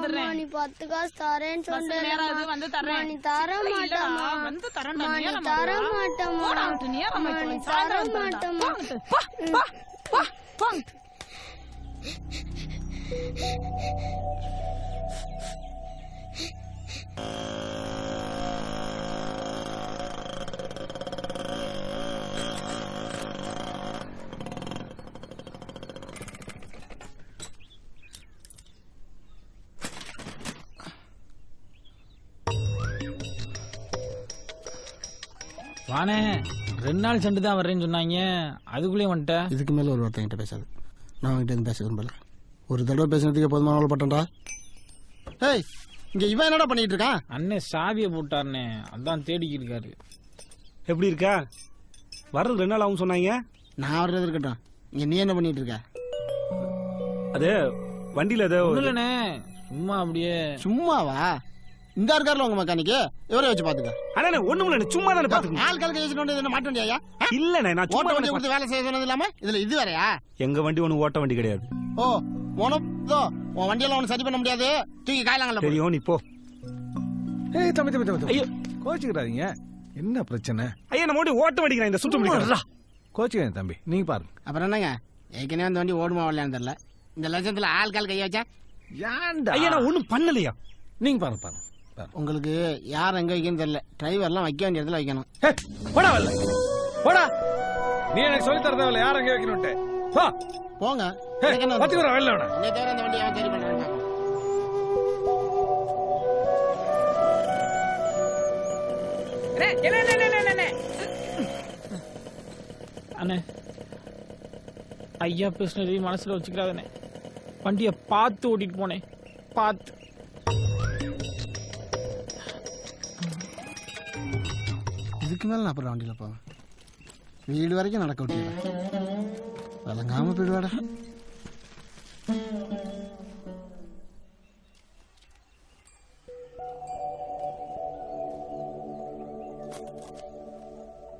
வந்துடுறேன். நீ 10 காசு தரேன்னு சொன்னேன். வந்து தரேன். நீ தர மாட்டேமா. வந்து தரேன்டா. நீ தர மாட்டேமா. நீ தர மாட்டேமா. வானே 2 நாள் சென்று தான் வர்றேன்னு சொன்னாங்க, அதுக்குள்ளேயும் வந்துட்டேன். இதுக்கு மேலே ஒரு வார்த்தை என்கிட்ட பேசாது. நான் அவங்ககிட்ட எதுவும் பேச விரும்பல. ஒரு தடவை பேசுனதுக்கே போதுமான பட்டேன்டா. ஏய், இங்க இவன் என்னடா பண்ணிட்டு இருக்கான்? அண்ணே சாவியை போட்டாருண்ணே, அதான் தேடிக்கிட்டு இருக்காரு. எப்படி இருக்கா? வர்றது 2 நாள் ஆகும் சொன்னாங்க. நான் வர்றது இருக்கட்டும், இங்க நீ என்ன பண்ணிட்டு இருக்க? அது வண்டியில ஏதோ இல்லண்ணே, சும்மா அப்படியே. சும்மாவா? இந்த இருக்காருல உங்க மெக்கானிக்கு, இவரே வச்சு பாத்துக்க. அண்ணே ஒண்ணும் இல்ல, சும்மா தானே பாத்துக்கணும். ஆள் கலக்க வச்சுட்டு என்ன மாட்ட வேண்டியா? இல்லண்ணே, நான் சும்மா வண்டி கொடுத்து வேலை செய்ய சொன்னது இல்லாம இதுல இது வேறயா? எங்க வண்டி ஒண்ணு ஓட்ட வண்டி கிடையாது. ஓ, உனதோ உன் வண்டியெல்லாம் ஒண்ணு சரி பண்ண முடியாது. தூக்கி காயலாங்கல்ல. தெரியும், நீ போ. ஏய் தம்பி ஐயோ கோச்சிக்கிறாதீங்க. என்ன பிரச்சனை? ஐயா நம்ம வண்டி ஓட்ட வண்டிக்கிறேன், இந்த சுற்று முடிக்கிறா. கோச்சிக்கிறேன் தம்பி, நீங்க பாருங்க. அப்புறம் என்னங்க, ஏற்கனவே அந்த வண்டி ஓடுமா வரலையான்னு தெரியல. இந்த லட்சத்துல ஆள் கால் கைய வச்சா ஏன்டா? ஐயா நான் ஒண்ணும் பண்ணலையா. நீங்க பாருங்க. உங்களுக்கு யார் எங்க வைக்கணும் தெரியல. டிரைவர்லாம் வைக்க வேண்டிய இடத்துல வைக்கணும். போடா வரல, போடா. நீ எனக்கு சொல்லி தர தேவையில்ல யார் அங்கே வைக்கணும்ட்டு. போங்க. பத்தி வர வெளில விட. என்னை தவிர அந்த வண்டியை சரி பண்ணுறாங்க. அண்ணே, ஐயா பேசுனது மனசுல வச்சுக்கிறாதண்ணே. வண்டியை பார்த்து ஓட்டிட்டு போனேன், பார்த்து. இதுக்கு மேல நான் அப்புறம் வண்டியில போவேன். வீடு வரைக்கும் நடக்க விட்டுறேன். விளங்காம போயிடுவாடா.